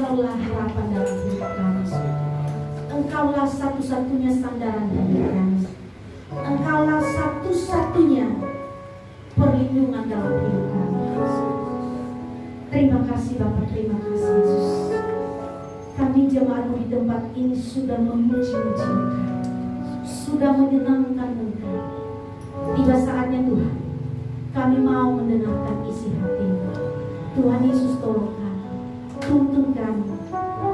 Engkaulah harapan dalam hidup kami. Engkaulah satu-satunya sandaran hidup kami. Engkaulah satu-satunya perlindungan dalam hidup kami. Terima kasih Bapak, terima kasih Yesus. Kami jemaat di tempat ini sudah memuji-muji Engkau, sudah menyenangkan Engkau. Tiba saatnya Tuhan, kami mau mendengarkan isi hati. Tuhan Yesus tolong kami, tuntun kami,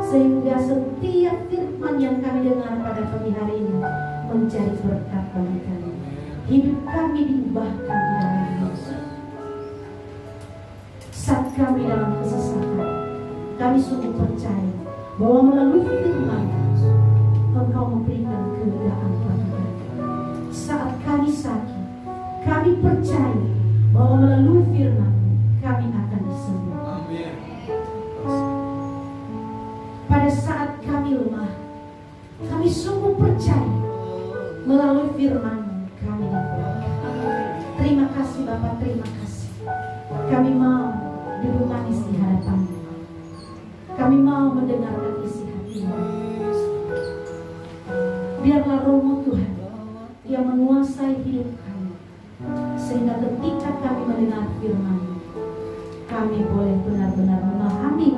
sehingga setiap firman yang kami dengar pada pagi hari ini menjadi berkat bagi kami. Hidup kami diubahkan di dalam Yesus. Saat kami dalam kesesatan, kami sungguh percaya bahwa melalui firman Engkau memberikan kelegaan bagi kami. Saat kami sakit, kami percaya bahwa melalui firman kami akan disembuhkan. Pada saat kami lemah, kami sungguh percaya melalui firman kami dikuatkan. Terima kasih Bapak, terima kasih. Kami mau duduk manis di hadapan-Mu. Kami mau mendengarkan isi hati-Mu. Biarlah Roh-Mu Tuhan yang menguasai hidup kami, sehingga ketika kami mendengar firman-Mu, kami boleh benar-benar memahami,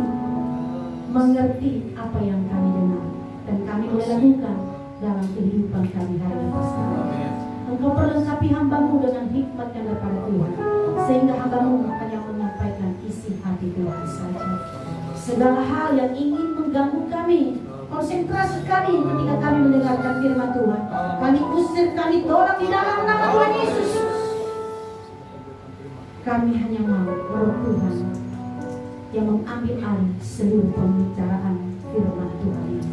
mengerti apa yang kami dengar, dan kami boleh lakukan dalam kehidupan kami hari ini sekarang. Engkau perlengkapi hamba-Mu dengan hikmat yang daripada Tuhan, sehingga hamba-Mu hanya menyampaikan isi hati Tuhan saja. Segala hal yang ingin mengganggu kami, konsentrasi kami ketika kami mendengarkan firman Tuhan, kami usir, kami tolak di dalam nama Tuhan Yesus. Kami hanya mau Roh Tuhan yang mengambil alih seluruh pembicaraan firman Tuhan ini.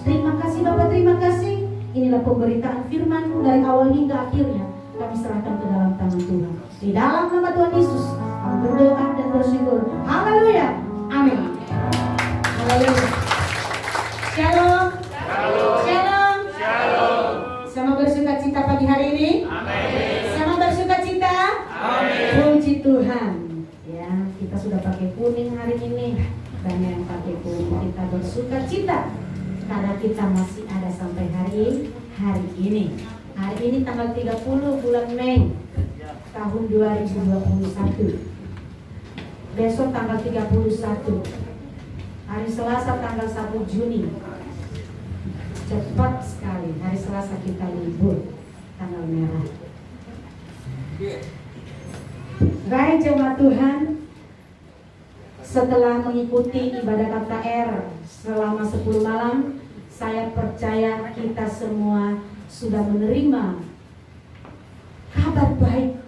Terima kasih Bapak, terima kasih. Inilah pemberitaan firman dari awal hingga akhirnya. Kami serahkan ke dalam tangan Tuhan. Di dalam nama Tuhan Yesus, kami berdoa dan bersyukur. Haleluya. Amin. Haleluya. Shalom. Shalom. Shalom. Sama bersuka cita pagi hari ini. Amin. Sama bersuka cita. Amin. Puji Tuhan. Ya, kita sudah pakai kuning hari ini. Dan yang pakai kuning kita bersuka cita karena kita masih ada sampai hari ini. Hari ini tanggal 30 bulan Mei tahun 2021. Besok tanggal 31. Hari Selasa tanggal 1 Juni. Cepat sekali, hari Selasa kita libur, tanggal merah. Baik jemaat Tuhan, setelah mengikuti ibadah KKR selama 10 malam, saya percaya kita semua sudah menerima kabar baik.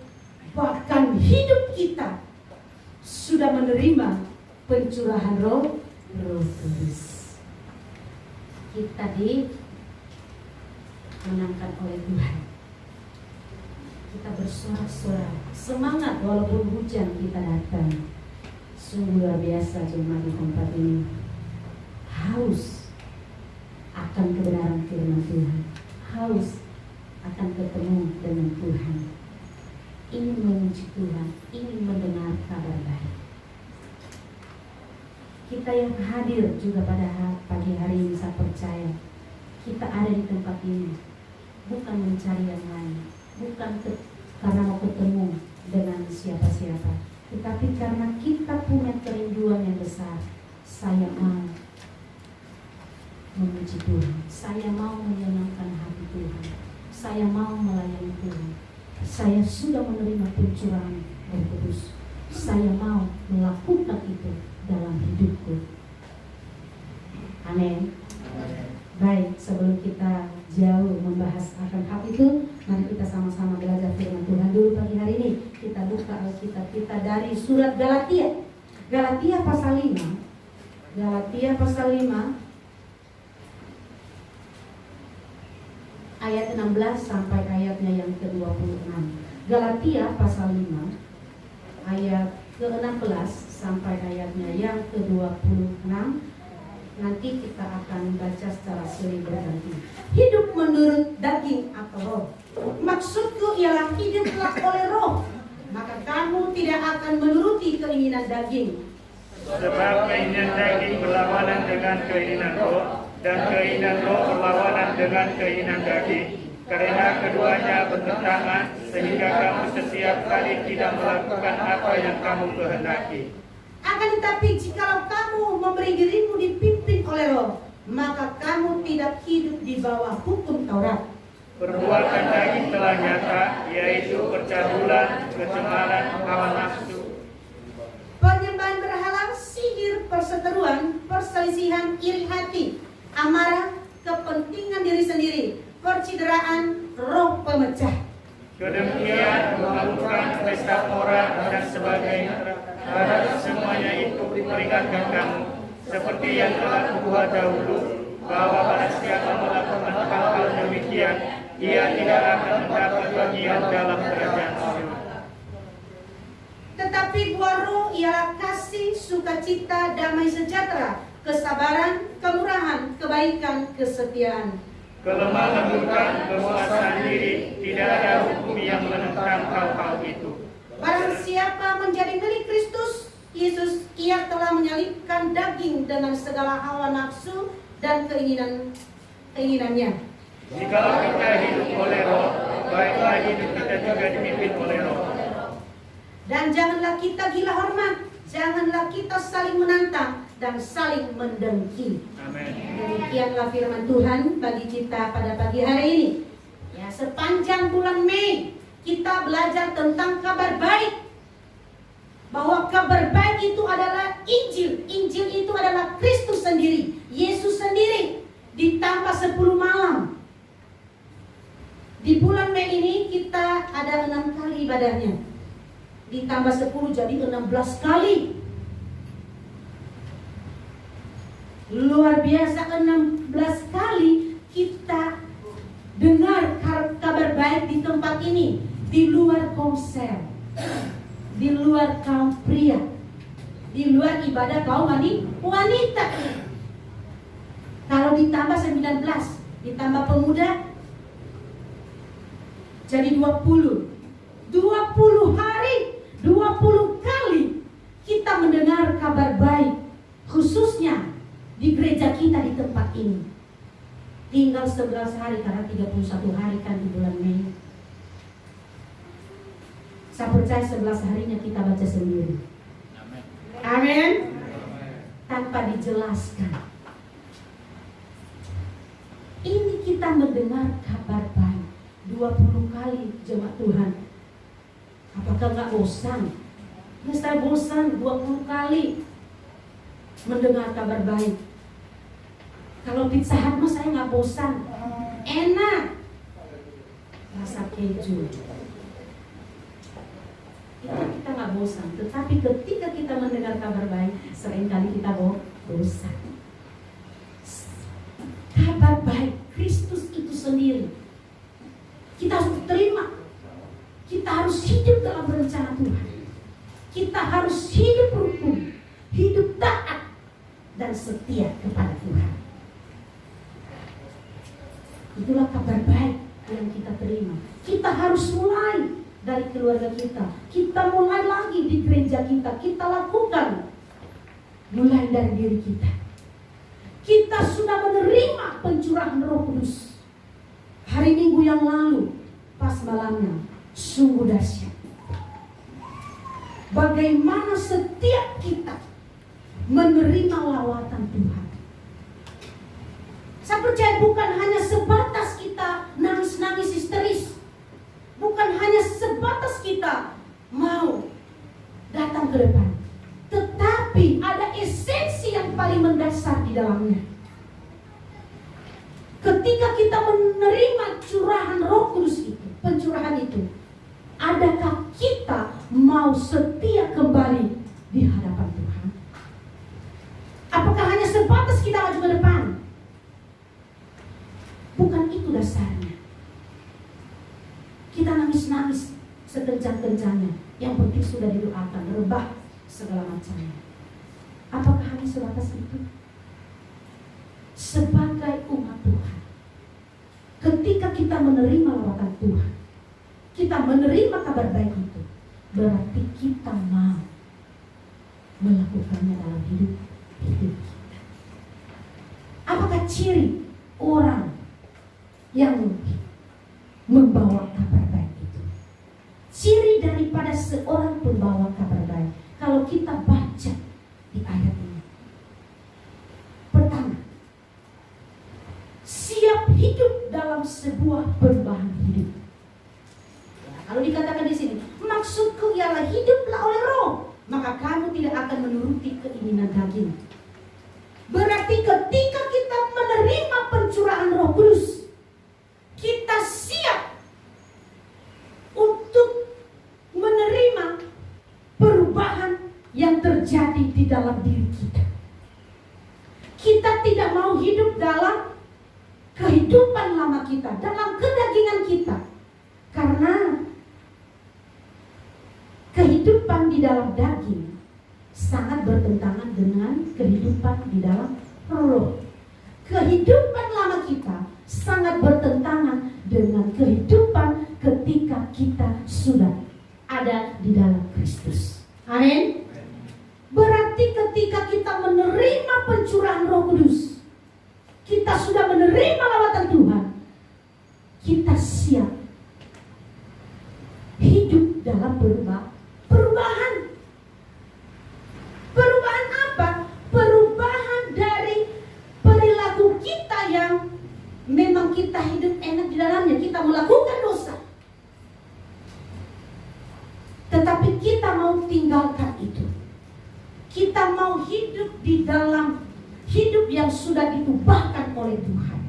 Bahkan hidup kita sudah menerima pencurahan Roh Kudus. Kita dimenangkan oleh Tuhan. Kita bersorak-sorak, semangat walaupun hujan kita datang. Sungguh luar biasa jemaat di tempat ini. Haus akan kebenaran firman Tuhan, haus akan ketemu dengan Tuhan, ingin memuji Tuhan, ingin mendengar kabar baik. Kita yang hadir juga pada pagi hari ini, saya percaya kita ada di tempat ini bukan mencari yang lain, bukan karena mau ketemu dengan siapa-siapa, tetapi karena kita punya kerinduan yang besar. Saya mau memuji Tuhan, saya mau menyenangkan hati Tuhan, saya mau melayani Tuhan. Saya sudah menerima pencurahan Roh Kudus, saya mau melakukan itu dalam hidupku. Amin. Baik, sebelum kita jauh membahas akan hal itu, mari kita sama-sama belajar firman Tuhan dulu pagi hari ini. Kita buka Alkitab kita dari surat Galatia. Galatia pasal 5. Galatia pasal 5 ayat 16 sampai ayatnya yang ke-26. Galatia pasal 5 ayat ke-16 sampai ayatnya yang ke-26. Nanti kita akan baca secara silih berganti. Hidup menurut daging atau roh. Maksudku ialah hiduplah oleh roh, maka kamu tidak akan menuruti keinginan daging. Sebab keinginan daging berlawanan dengan keinginan roh, dan keinginan roh berlawanan dengan keinginan daging. Karena keduanya bertentangan, sehingga kamu setiap kali tidak melakukan apa yang kamu kehendaki. Akan tetapi jikalau kamu memberi dirimu dipimpin oleh roh, maka kamu tidak hidup di bawah hukum Taurat. Perbuatan daging telah nyata, yaitu percabulan, kecemaran, hawa nafsu, penyembahan berhala, sihir, perseteruan, perselisihan, iri hati, amarah, kepentingan diri sendiri, percideraan, roh pemecah. kedengkian, melakukan pesta pora, dan sebagainya. Harap semuanya itu diperingatkan kamu, seperti yang telah kubuat dahulu, bahwa barang siapa melakukan hal-hal demikian, ia tidak akan mendapat bagian dalam kerajaan surga. Tetapi buah roh ialah kasih, sukacita, damai sejahtera, kesabaran, kemurahan, kebaikan, kesetiaan. Kelemah lembutan, kepuasan diri, tidak ada hukum yang menentang hal-hal itu. Barang siapa menjadi milik Kristus Yesus, ia telah menyalibkan daging dengan segala hawa nafsu dan keinginannya. Jikalau kita hidup oleh roh, baiklah hidup kita juga dipimpin oleh roh. Dan janganlah kita gila hormat, janganlah kita saling menantang dan saling mendengki. Amin. Demikianlah firman Tuhan bagi kita pada pagi hari ini. Ya, sepanjang bulan Mei kita belajar tentang kabar baik. Bahwa kabar baik itu adalah Injil. Injil itu adalah Kristus sendiri, Yesus sendiri, ditambah 10 malam. Di bulan Mei ini kita ada 6 kali ibadahnya, ditambah 10 jadi 16 kali. Luar biasa, 16 kali kita dengar kabar baik di tempat ini. Di luar konser, di luar kaum pria, di luar ibadah kaum wanita. Kalau ditambah 19, ditambah pemuda, jadi 20. 20 hari, 20 kali kita mendengar kabar baik, khususnya di gereja kita di tempat ini. Tinggal 11 hari karena 31 hari kan di bulan Mei. Saya percaya 11 harinya kita baca sendiri. Amin. Tanpa dijelaskan. Ini kita mendengar kabar baik 20 kali jemaat Tuhan. Apakah nggak bosan? Ya, saya bosan 20 kali mendengar kabar baik. Kalau Pizza Hut mah saya nggak bosan, enak, rasa keju. Itu kita nggak bosan. Tetapi ketika kita mendengar kabar baik, seringkali kita bosan. Kabar baik Kristus itu sendiri kita harus terima. Kita harus hidup dalam rencana Tuhan. Kita harus hidup rukun, hidup taat, dan setia kepada Tuhan. Itulah kabar baik yang kita terima. Kita harus mulai dari keluarga kita. Kita mulai lagi di gereja kita. Kita lakukan mulai dari diri kita. Kita sudah menerima pencurahan Roh Kudus. Hari Minggu yang lalu, pas malamnya, sungguh dahsyat. Bagaimana setiap kita menerima lawatan Tuhan. Saya percaya bukan hanya sebatas kita nangis-nangis histeris. Bukan hanya sebatas kita mau datang ke depan. Tetapi ada esensi yang paling mendasar di dalamnya. Ketika kita menerima curahan Roh Kudus itu, pencurahan itu, adakah kita mau setia kembali di hadapan Tuhan? Apakah hanya sebatas kita maju ke depan? Bukan itu dasarnya. Kita nangis-nangis sekencang-kencangnya. Yang penting sudah didoakan, rebah segala macamnya. Apakah hanya sebatas itu? Sebagai umat Tuhan, ketika kita menerima lawatan Tuhan, kita menerima kabar baik itu, berarti kita mau melakukannya dalam hidup kita. Apakah ciri orang yang membawa kabar baik itu? Ciri daripada seorang pembawa kabar baik, kalau kita baca di ayat ini, pertama, siap hidup dalam sebuah perubahan hidup. Ya, kalau dikatakan di sini, maksudku ialah hiduplah oleh Roh, maka kamu tidak akan menuruti keinginan daging. Berarti ketika kita menerima pencurahan Roh Kudus, kita siap untuk menerima perubahan yang terjadi di dalam diri kita. Kita tidak mau hidup dalam kehidupan lama kita, dalam kedagingan kita. Karena kehidupan di dalam daging sangat bertentangan dengan kehidupan di dalam roh. Kehidupan lama kita sangat bertentangan dengan kehidupan ketika kita sudah ada di dalam Kristus. Amin. Berarti ketika kita menerima pencurahan Roh Kudus, kita sudah menerima lawatan Tuhan, kita siap hidup dalam perubahan. Perubahan apa? Perubahan dari perilaku kita yang memang kita hidup enak di dalamnya, kita melakukan dosa. Tetapi kita mau tinggalkan itu. Kita mau hidup di dalam hidup yang sudah diubahkan oleh Tuhan.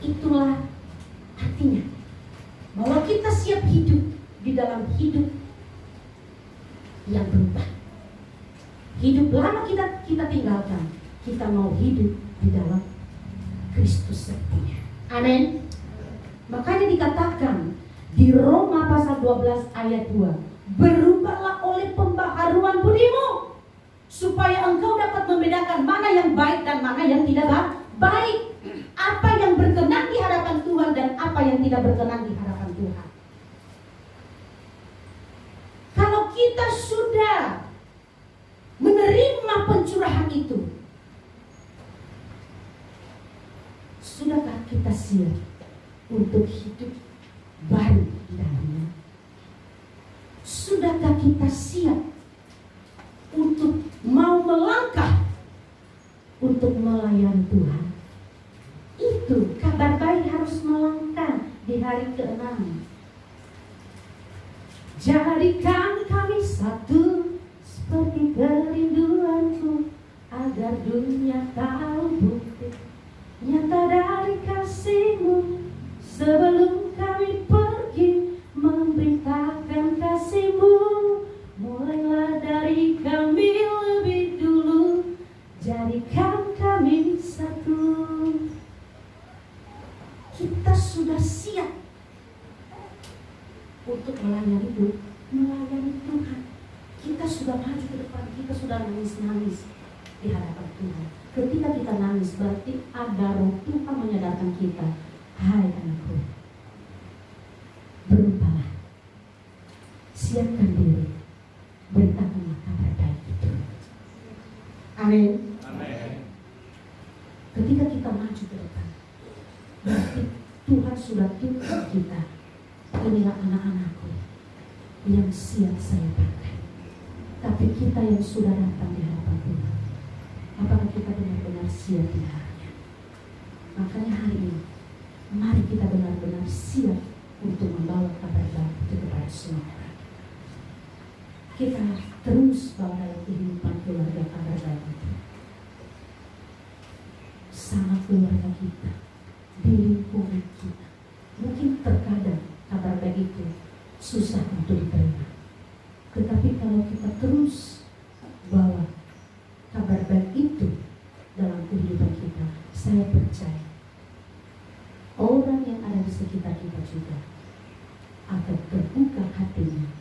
Itulah artinya bahwa kita siap hidup di dalam hidup yang berubah. Hidup lama kita tinggalkan. Kita mau hidup di dalam Kristus sempurna. Amin. Makanya dikatakan di Roma pasal 12 ayat 2, berubahlah oleh pembaharuan budimu, supaya engkau dapat membedakan mana yang baik dan mana yang tidak baik, apa yang berkenan di hadapan Tuhan dan apa yang tidak berkenan di hadapan Tuhan. Kalau kita sudah menerima pencurahan itu, sudahkah kita siap untuk hidup baru di dalamnya? Sudahkah kita siap untuk mau melangkah untuk melayani Tuhan? Itu kabar baik harus melangkah di hari ke-6. Jadikan kami satu seperti kerinduanku, agar dunia tahu bukti nyata dari kasih-Mu. Sebelum kami pergi memberitakan kasih-Mu, mulailah dari kami lebih dulu, jadikan kami satu. Kita sudah siap untuk melayani Tuhan. Kita sudah maju ke depan, kita sudah nangis-nangis di hadapan Tuhan. Ketika kita nangis, berarti ada roh Tuhan menyadarkan kita, hai anakku, berubahlah, siapkan diri, beritakanlah kabar baik itu. Amin. Ketika kita maju ke depan, berarti Tuhan sudah tuntut kita. Inilah anak-anakku yang siap saya pakai. Tapi kita yang sudah datang di hadapan Tuhan, apakah kita benar-benar siap di hadapannya? Makanya hari ini, mari kita benar-benar siap untuk membawa kabar baik itu kepada semua orang. Kita terus bawa dalam kehidupan keluarga kabar baik itu. Sama keluarga kita, di lingkungan kita. Mungkin terkadang kabar baik itu susah untuk diterima. Tetapi kalau kita terus bawa kabar baik itu dalam kehidupan kita, saya percaya orang yang ada di sekitar kita juga akan terbuka hatinya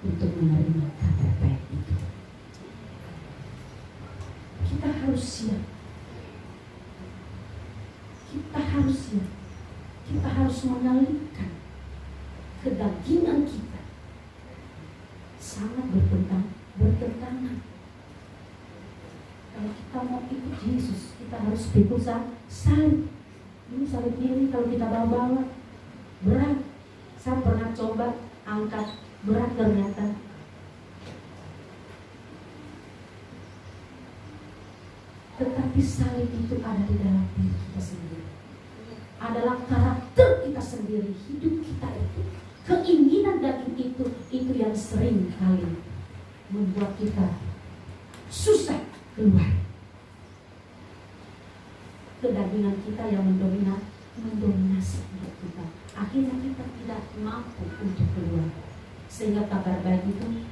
untuk menerima kabar baik itu. Kita harus siap. Kita harus siap. Kita harus mengalihkan kedagingan kita sangat bertentangan bertentangan. Kalau kita mau ikut Yesus, kita harus pikul salib. Ini salib ini kalau kita bawa-bawa berat. Saya pernah coba angkat berat ternyata. Tetapi salib itu ada di dalam diri kita sendiri. Adalah karakter kita sendiri, hidup kita itu. Keinginan daging itu yang sering kali membuat kita susah keluar. Kedagingan kita yang mendominasi hidup kita. Akhirnya kita tidak mampu untuk keluar. Sehingga kabar baik itu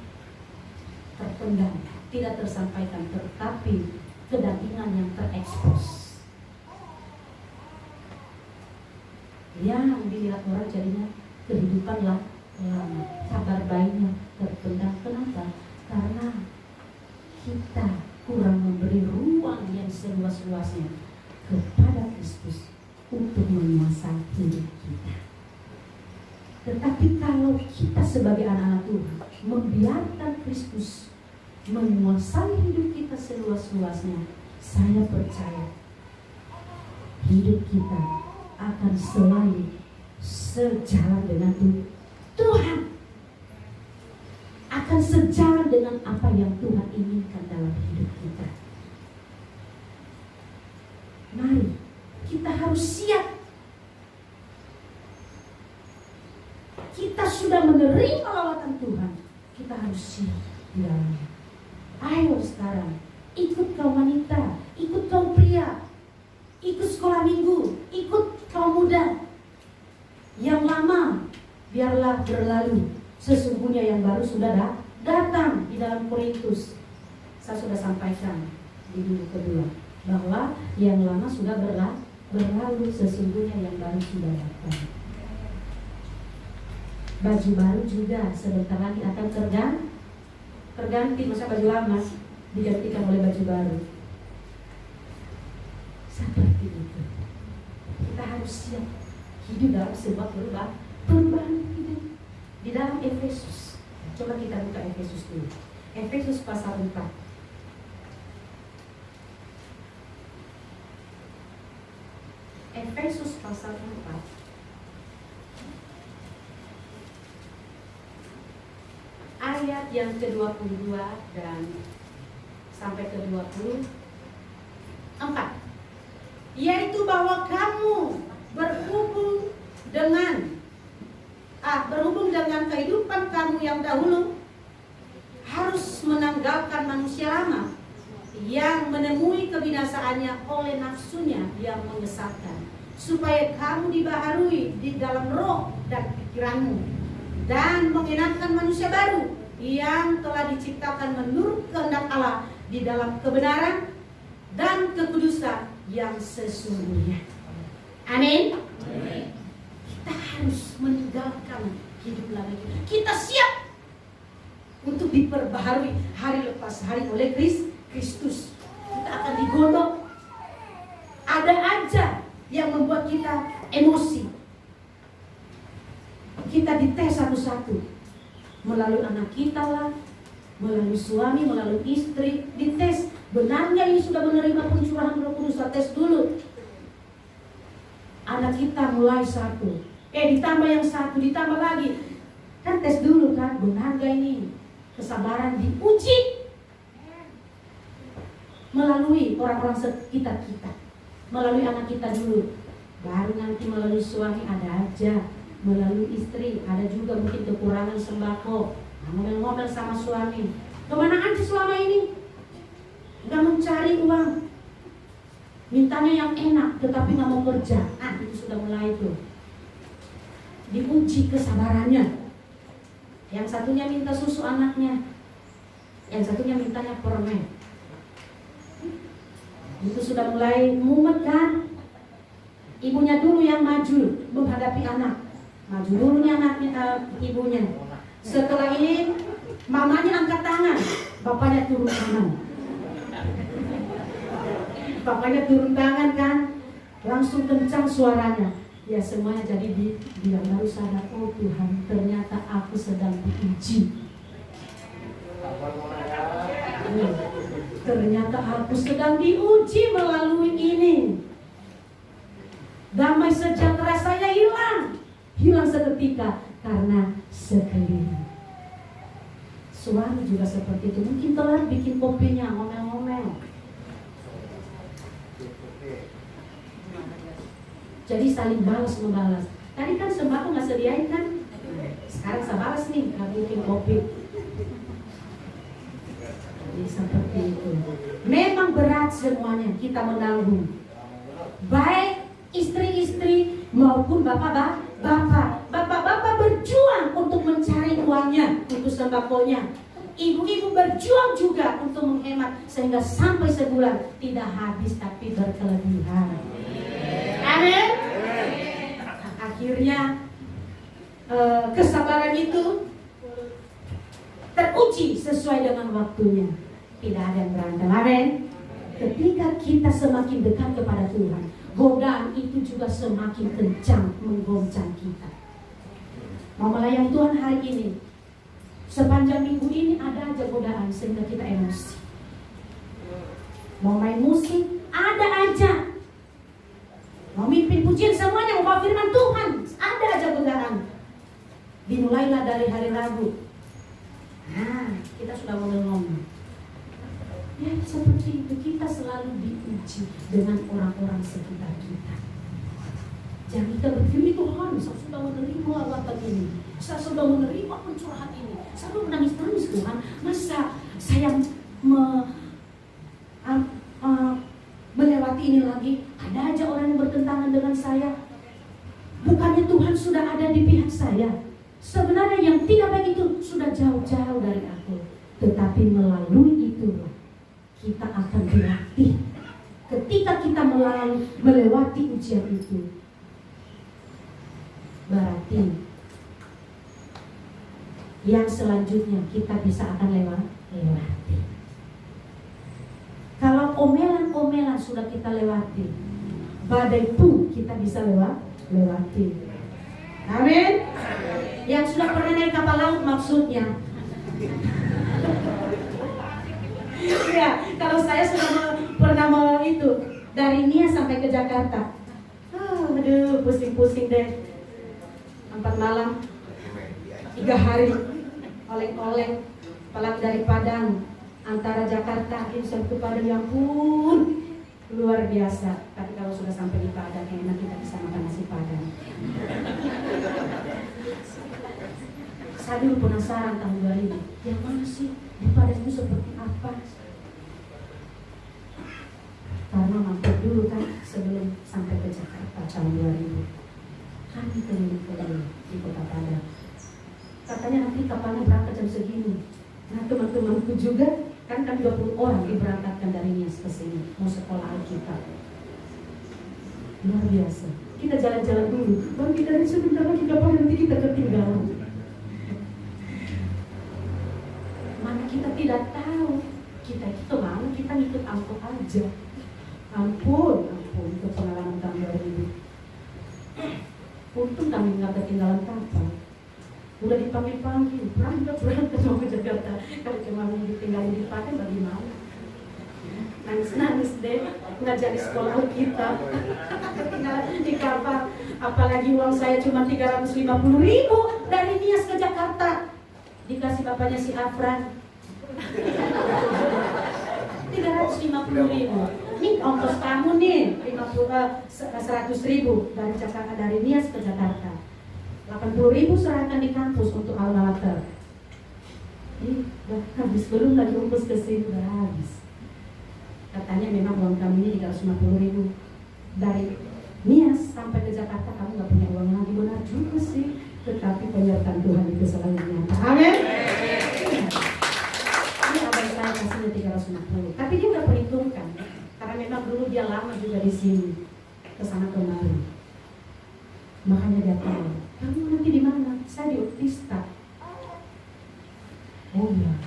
terpendam, tidak tersampaikan, tetapi kedagingan yang terekspos. Yang dilihat orang jadinya kehidupan lama. Kabar baiknya terpendam. Kenapa? Karena kita kurang memberi ruang yang seluas-luasnya kepada Kristus untuk menguasai hidup kita. Tetapi kalau kita sebagai anak-anak Tuhan membiarkan Kristus menguasai hidup kita seluas-luasnya, saya percaya hidup kita akan selalu sejalan dengan Tuhan, akan sejalan dengan apa yang Tuhan inginkan dalam hidup kita. Mari kita harus siap. Kita sudah menerima lawatan Tuhan, kita harus siap di dalamnya. Ayo sekarang ikut kaum wanita, ikut kaum pria, ikut sekolah minggu, ikut kaum muda. Yang lama biarlah berlalu, sesungguhnya yang baru sudah datang. Di dalam Korintus saya sudah sampaikan di minggu kedua bahwa yang lama sudah berlalu, sesungguhnya yang baru sudah datang. Baju baru juga sebentar lagi akan terganti, masa baju lama digantikan oleh baju baru. Seperti itu. Kita harus siap hidup dalam sebuah perubahan hidup. Di dalam Efesus, coba kita buka Efesus dulu. Efesus pasal 4. Efesus pasal 4 ayat yang ke-22 dan sampai ke-24, yaitu bahwa kamu berhubung dengan kehidupan kamu yang dahulu harus menanggalkan manusia lama yang menemui kebinasaannya oleh nafsunya yang menyesatkan, supaya kamu dibaharui di dalam roh dan pikiranmu, dan mengenakan manusia baru yang telah diciptakan menurut kehendak Allah di dalam kebenaran dan kekudusan yang sesungguhnya. Amin. Kita harus meninggalkan hidup lama kita. Kita siap untuk diperbaharui hari lepas hari oleh Kristus. Kita akan digodok. Ada aja yang membuat kita emosi. Kita dites satu-satu, melalui anak kita lah, melalui suami, melalui istri, dites. Benarnya ini sudah menerima pencurahan Roh Kudus? Tes dulu. Anak kita mulai satu, ditambah yang satu, ditambah lagi. Kan tes dulu kan, benar gak ini? Kesabaran diuji melalui orang-orang sekitar kita, melalui anak kita dulu, baru nanti melalui suami. Ada aja, melalui istri ada juga mungkin kekurangan sembako, ngomel-ngomel sama suami. Kemana aja selama ini? Gak mencari uang, mintanya yang enak tetapi gak mau kerja. Itu sudah mulai tuh diuji kesabarannya. Yang satunya minta susu anaknya, yang satunya mintanya permen. Itu sudah mulai mumet kan? Ibunya dulu yang maju menghadapi anak, maju dulunya anaknya, ibunya. Setelah ini mamanya angkat tangan, bapaknya turun tangan. Bapaknya turun tangan kan, langsung kencang suaranya. Ya semuanya jadi dia baru sadar, oh Tuhan, ternyata aku sedang diuji. Ternyata aku sedang diuji melalui ini. Damai sejahtera saya hilang seketika karena sekeliling. Suami juga seperti itu, mungkin telat bikin kopinya, ngomel-ngomel. Jadi saling balas membalas. Tadi kan sembako nggak sediain kan? Sekarang saya balas nih, nggak bikin kopi. Jadi seperti itu. Memang berat semuanya kita menanggung. Baik istri-istri maupun bapak-bapak berjuang untuk mencari uangnya untuk sembakonya. Ibu-ibu berjuang juga untuk menghemat sehingga sampai sebulan tidak habis tapi berkelebihan. Amin. Akhirnya kesabaran itu teruji sesuai dengan waktunya. Tidak ada yang berantem. Amin. Ketika kita semakin dekat kepada Tuhan, godaan itu juga semakin kencang menggoncang kita. Mau melayani Tuhan hari ini, sepanjang minggu ini ada aja godaan sehingga kita emosi. Mau main musik, ada aja. Mau mimpin pujian semuanya, mau bawa firman Tuhan, ada aja godaan. Dimulailah dari hari Rabu. Nah, kita sudah ngomong. Ya seperti itu, kita selalu diuji dengan orang-orang sekitar kita. Jangan kita berpikir, Tuhan, saya sudah menerima lawatan ini, saya sudah menerima pencurahan ini, saya sudah menangis-nangis Tuhan. Masa saya melewati ini lagi? Ada aja orang yang bertentangan dengan saya. Bukannya Tuhan sudah ada di pihak saya? Sebenarnya yang tidak baik itu sudah jauh-jauh dari aku. Tetapi melalui itulah kita akan dilatih. Ketika kita melewati ujian itu, berarti yang selanjutnya kita bisa akan lewati. Kalau omelan-omelan sudah kita lewati, badai pun kita bisa lewati. Amin. Yang sudah pernah naik kapal laut maksudnya. Ya, kalau saya sudah pernah itu dari Nia sampai ke Jakarta. Aduh, pusing-pusing deh. 4 malam, 3 hari, oleng-oleng, apalagi dari Padang, antara Jakarta ini sampai ke Padang, yang pun luar biasa. Tapi kalau sudah sampai di Padang, enak kita bisa makan nasi Padang. Saya dulu penasaran tahun 2000, yang mana sih di Padang itu seperti apa? Karena mampir dulu kan sebelum sampai ke Jakarta tahun 2000. Kami keliling-keliling di kota Padang. Katanya nanti kapalnya berangkat jam segini. Nah teman-temanku juga, kan 20 orang diberangkatkan dari Nias ke sini, mau sekolah Alkitab. Luar biasa. Kita jalan-jalan dulu, baru kita lihat sebentar lagi kapal, nanti kita ketinggalan. Mana kita tidak tahu, kita itu mau kita ngikut angkot aja. Ampun, itu pengalaman tahun 2000. Untung kami nggak ketinggalan kapal. Udah dipanggil-panggil, berangkat mau ke Jakarta. Kalau cuma ditinggalin di Padang bagaimana? Nangis-nangis deh, nggak jadi sekolah Alkitab. Ketinggalan di kapal. Apalagi uang saya cuma 350.000 dari Nias ke Jakarta. Dikasih bapaknya si Afran 350.000. Ini ongkos kamu nih 100.000 dari Jakarta, dari Nias ke Jakarta. 80.000 serahkan di kampus untuk alma mater. Udah habis, belum lagi ongkos ke sini, udah habis. Katanya memang uang kamu ini 350.000 dari Nias sampai ke Jakarta, kamu nggak punya uang lagi. Benar juga sih, tetapi penyertaan Tuhan itu selalu nyata. Amin. Ini abang saya kasihnya 350, tapi dia udah perhitungkan. Karena memang dulu dia lama juga di sini, kesana kemari. Makanya dia tahu, kamu nanti di mana? Saya di Utista. Oh iya,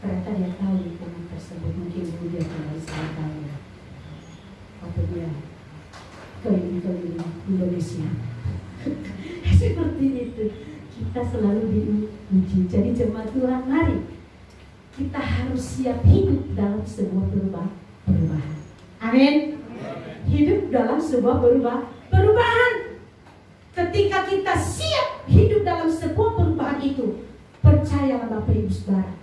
ternyata dia tahu lingkungan tersebut. Mungkin dulu dia kembali sama saya waktu dia ke Indonesia. Seperti itu, kita selalu diuji. Jadi jemaat Tuhan, mari kita harus siap hidup dalam sebuah perubahan. Amin. Hidup dalam sebuah perubahan. Ketika kita siap hidup dalam sebuah perubahan itu, percayalah Bapak Ibu Saudara,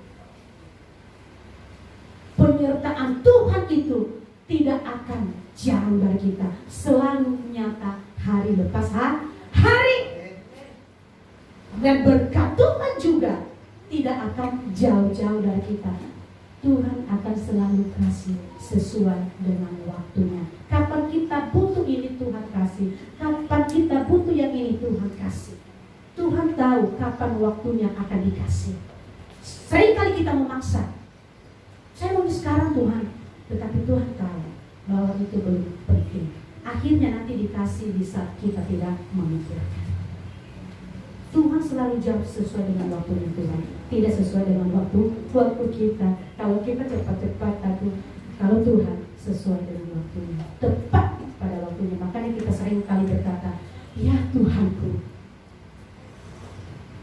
penyertaan Tuhan itu tidak akan jauh dari kita, selalu nyata hari lepas hari. Dan berkat Tuhan juga tidak akan jauh-jauh dari kita. Tuhan akan selalu kasih sesuai dengan waktunya. Kapan kita butuh ini Tuhan kasih, kapan kita butuh yang ini Tuhan kasih. Tuhan tahu kapan waktunya akan dikasih. Seringkali kita memaksa, saya mau sekarang Tuhan, tetapi Tuhan tahu bahwa itu belum penting. Akhirnya nanti dikasih di saat kita tidak memikirkan. Tuhan selalu jawab sesuai dengan waktunya Tuhan, tidak sesuai dengan waktu kita. Kalau kita cepat-cepat, kalau Tuhan sesuai dengan waktunya, tepat pada waktunya. Makanya kita sering kali berkata, ya Tuhanku,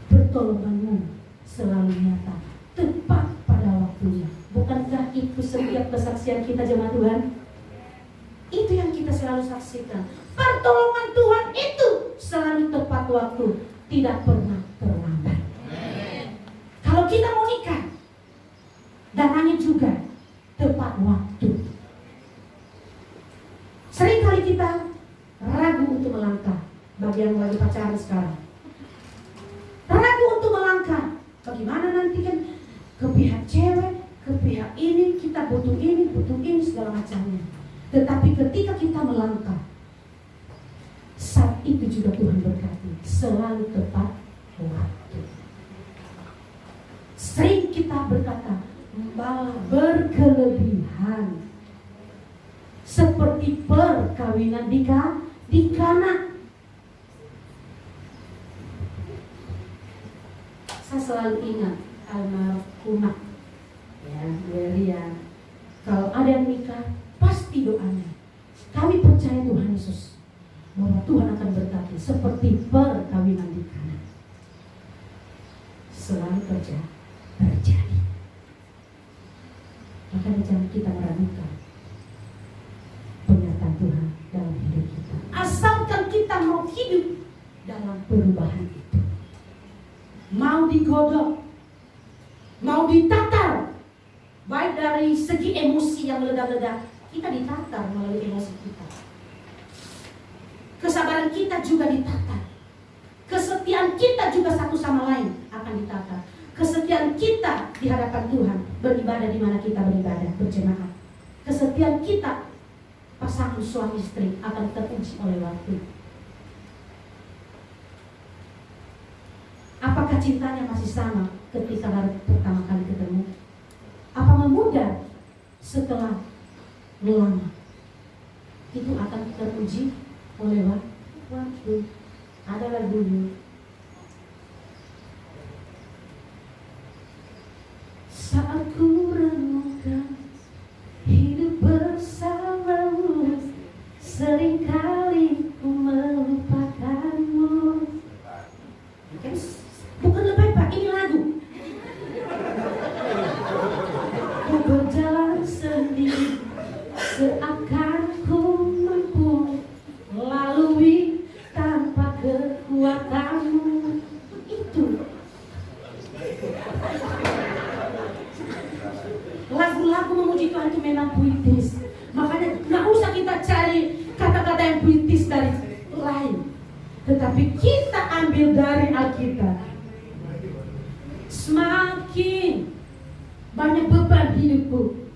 pertolonganmu selalu nyata, tepat pada waktunya. Bukankah itu setiap kesaksian kita jemaat Tuhan? Itu yang kita selalu saksikan. Pertolongan Tuhan itu selalu tepat waktu, tidak pernah terlambat. Kalau kita mau nikah, dananya juga tepat waktu. Seringkali kita ragu untuk melangkah. Bagi yang lagi pacaran sekarang, ragu untuk melangkah. Bagaimana nanti kan ke pihak cewek, ke pihak ini, kita butuh ini segala macamnya. Tetapi ketika kita melangkah, saat itu juga Tuhan berkati, selalu tepat waktu. Sering kita berkata, malah berkelebihan, seperti perkawinan di Kana. Saya selalu ingat almarhumah Delia, kalau ada yang nikah pasti doanya, kami percaya Tuhan Yesus bahwa Tuhan akan berkati seperti perkawinan di Kana. Selalu terjadi. Makanya jangan kita meragukan penyertaan Tuhan dalam hidup kita, asalkan kita mau hidup dalam perubahan itu. Mau digodok, mau ditatar, baik dari segi emosi yang meledak-ledak, kita ditatar melalui emosi kita. Kesabaran kita juga ditatar. Kesetiaan kita juga satu sama lain akan ditatar. Kesetiaan kita di hadapan Tuhan, beribadah di mana kita beribadah, berjemaah. Kesetiaan kita pasangan suami istri akan teruji oleh waktu. Apakah cintanya masih sama ketika baru pertama kali ketemu? Apa memudar setelah lama? Itu akan teruji oleh waktu. Ada lagunya, saat ku renungkan hidup bersamamu, seringkali ku melupakanmu. Bukan lebay Pak, ini lagu. Ku berjalan sendiri, seakan ku mampu lalui tanpa kekuatanmu. Itu lagu-lagu memuji Tuhan itu memang puitis. Makanya gak usah kita cari kata-kata yang puitis dari lain, tetapi kita ambil dari Alkitab. Semakin banyak beban hidupku,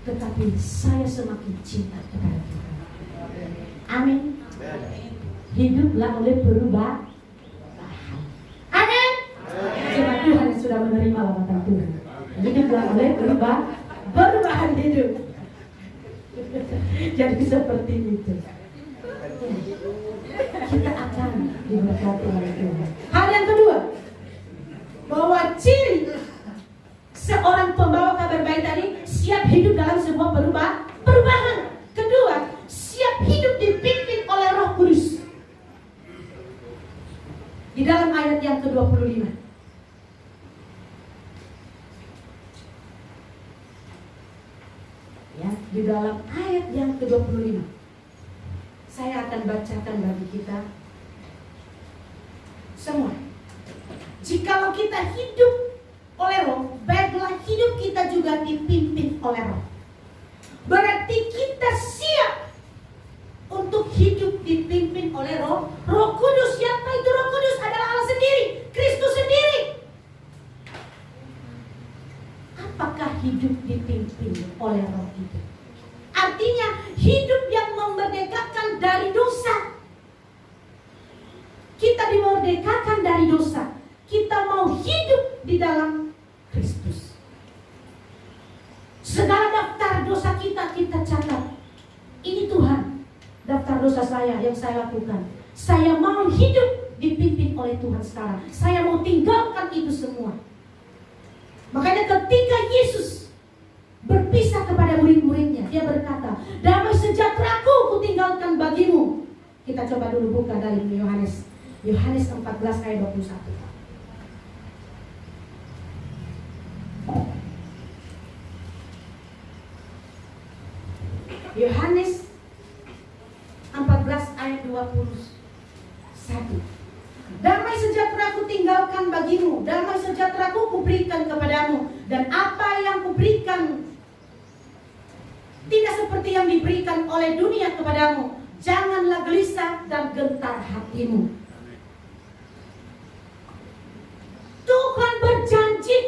tetapi saya semakin cinta kepada Tuhan. Amin. Hiduplah oleh perubahan. Amin. Jemaat Tuhan yang sudah menerima lawatan Tuhan, hiduplah oleh perubahan hidup. Jadi seperti itu, kita akan diberkati oleh Tuhan. Hal yang kedua, bahwa ciri seorang pembawa kabar baik tadi siap hidup dalam sebuah perubahan. Kedua, siap hidup dipimpin oleh Roh Kudus. Di dalam ayat yang ke-25, di dalam ayat yang ke-25. Saya akan bacakan bagi kita semua. Jikalau kita hidup oleh Roh, baiklah hidup kita juga dipimpin oleh Roh. Berarti kita siap untuk hidup dipimpin oleh Roh. Roh Kudus, siapa itu Roh Kudus? Adalah Allah sendiri, Kristus sendiri. Apakah hidup dipimpin oleh Roh itu? Artinya hidup yang memerdekakan dari dosa. Kita dimerdekakan dari dosa. Kita mau hidup di dalam Kristus. Segala daftar dosa kita catat. Ini Tuhan, daftar dosa saya yang saya lakukan. Saya mau hidup dipimpin oleh Tuhan sekarang. Saya mau tinggalkan itu semua. Makanya ketika Yesus berpisah kepada murid-muridnya, dia berkata, damai sejahteraku kutinggalkan bagimu. Kita coba dulu buka dari Yohanes 14 ayat 21. Yohanes 14 ayat 21. Damai sejahtera ku tinggalkan bagimu, damai sejahtera ku kuberikan kepadamu, dan apa yang kuberikan tidak seperti yang diberikan oleh dunia kepadamu. Janganlah gelisah dan gentar hatimu. Tuhan berjanji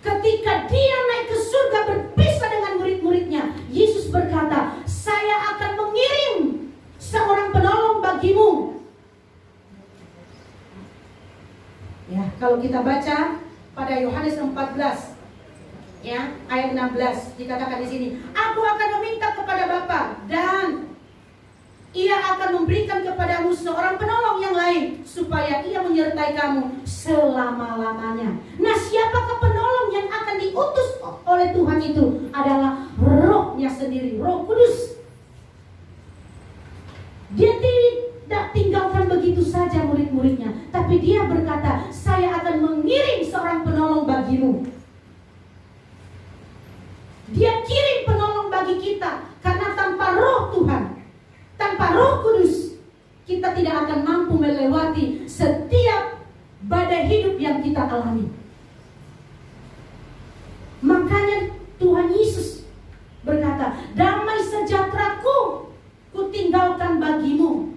ketika dia naik ke surga berpisah dengan murid-muridnya, Yesus berkata, saya akan mengirim seorang penolong bagimu. Ya, kalau kita baca pada Yohanes 14 ya, ayat 16 dikatakan di sini, aku akan meminta kepada Bapa dan Ia akan memberikan kepadamu seorang penolong yang lain supaya Ia menyertai kamu selama-lamanya. Nah, siapakah penolong yang akan diutus oleh Tuhan itu? Adalah Roh-Nya sendiri, Roh Kudus. Dia tidak tinggalkan begitu saja murid-muridnya, tapi dia berkata, saya akan mengirim seorang penolong bagimu. Dia kirim penolong bagi kita, karena tanpa Roh Tuhan, tanpa Roh Kudus, kita tidak akan mampu melewati setiap badai hidup yang kita alami. Makanya Tuhan Yesus berkata, damai sejahteraku kutinggalkan bagimu.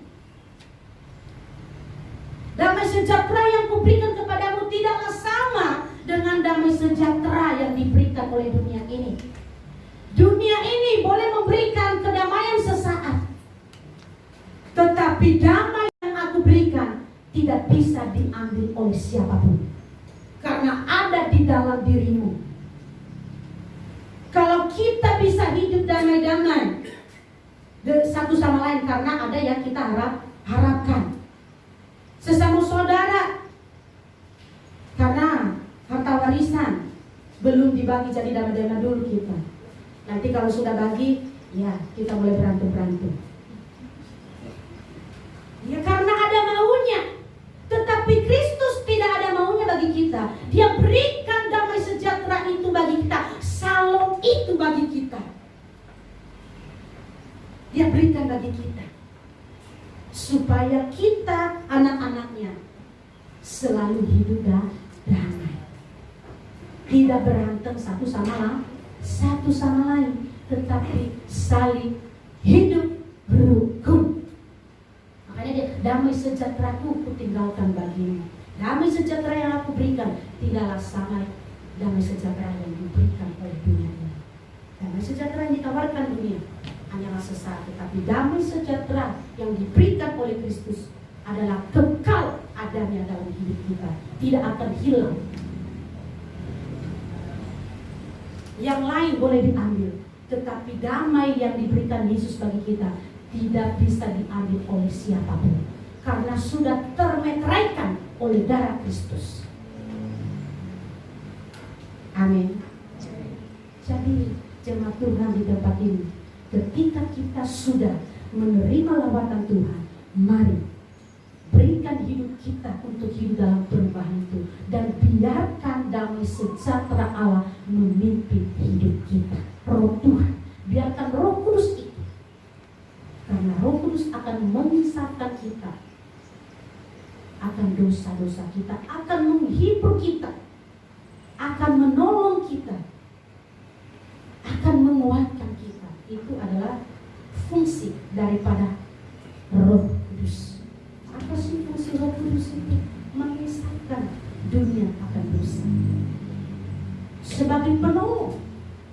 Damai sejahtera yang kuberikan kepadamu tidaklah sama dengan damai sejahtera yang diberikan oleh dunia ini. Dunia ini boleh memberikan kedamaian sesaat, tetapi damai yang aku berikan tidak bisa diambil oleh siapapun, karena ada di dalam dirimu. Kalau kita bisa hidup damai-damai satu sama lain, karena ada yang kita harapkan sesama saudara, karena harta warisan belum dibagi, jadi damai-damai dulu kita. Nanti kalau sudah bagi, ya kita mulai berantem-berantem. Ya karena ada maunya. Tetapi Kristus tidak ada maunya bagi kita. Dia berikan damai sejahtera itu bagi kita, salom itu bagi kita. Dia berikan bagi kita supaya kita, anak-anaknya, selalu hidup damai, tidak berantem satu sama lain, tetapi saling hidup rukun. Makanya dia, damai sejahteraku kutinggalkan bagimu. Damai sejahtera yang aku berikan tidaklah sama damai sejahtera yang diberikan oleh dunia ini. Damai sejahtera yang ditawarkan dunia hanyalah sesaat, tetapi damai sejahtera yang diberikan oleh Kristus adalah kekal adanya dalam hidup kita, tidak akan hilang. Yang lain boleh diambil, tetapi damai yang diberikan Yesus bagi kita tidak bisa diambil oleh siapapun, karena sudah termeteraikan oleh darah Kristus. Amin. Jadi jemaat Tuhan di tempat ini, ketika kita sudah menerima lawatan Tuhan, mari berikan hidup kita untuk hidup dalam perubahan itu, dan biarkan damai sejahtera Allah memimpin hidup kita. Roh Tuhan, biarkan Roh Kudus itu, karena Roh Kudus akan mengisahkan kita akan dosa-dosa kita, akan menghibur kita, akan menolong kita, akan menguatkan kita. Itu adalah fungsi daripada Roh Kudus. Apa sih fungsi Roh Kudus itu? Mengisahkan dunia akan dosa. Sebagai penolong,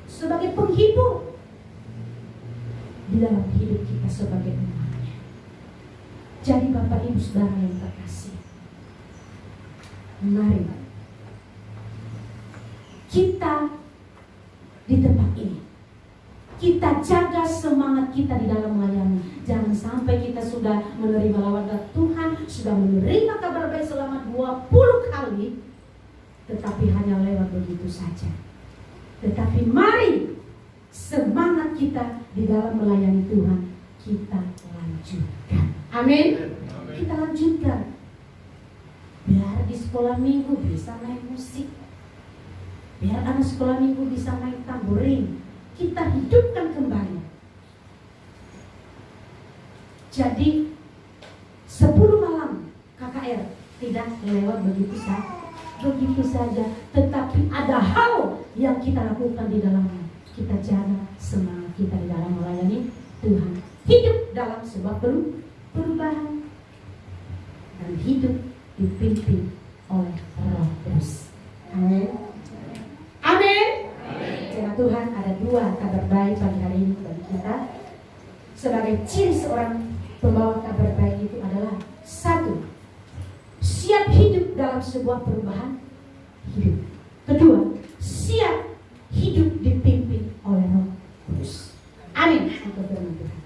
sebagai penghibur di dalam hidup kita sebagai umatnya. Jadi Bapak Ibu Saudara yang terkasih, mari kita di tempat ini, kita jaga semangat kita di dalam melayani. Jangan sampai kita sudah menerima lawatan Tuhan, sudah menerima kabar baik selama 20 kali, tetapi hanya lewat begitu saja. Tetapi mari semangat kita di dalam melayani Tuhan kita lanjutkan. Amin. Kita lanjutkan. Biar di sekolah minggu bisa main musik, biar anak sekolah minggu bisa main tamborin, kita hidupkan kembali. Jadi 10 malam KKR tidak lewat begitu saja, tetapi ada hal yang kita lakukan di dalamnya. Kita jaga semangat kita di dalam melayani Tuhan, hidup dalam sebuah perubahan, dan hidup dipimpin oleh Roh Kudus. Amin. Amin. Karena Tuhan, ada 2 kabar baik pagi hari ini bagi kita. Sebagai ciri seorang pembawa kabar baik itu adalah 1, siap hidup dalam sebuah perubahan hidup. Kedua, siap hidup dipimpin oleh Roh Kudus. Amin. Untuk firman Tuhan.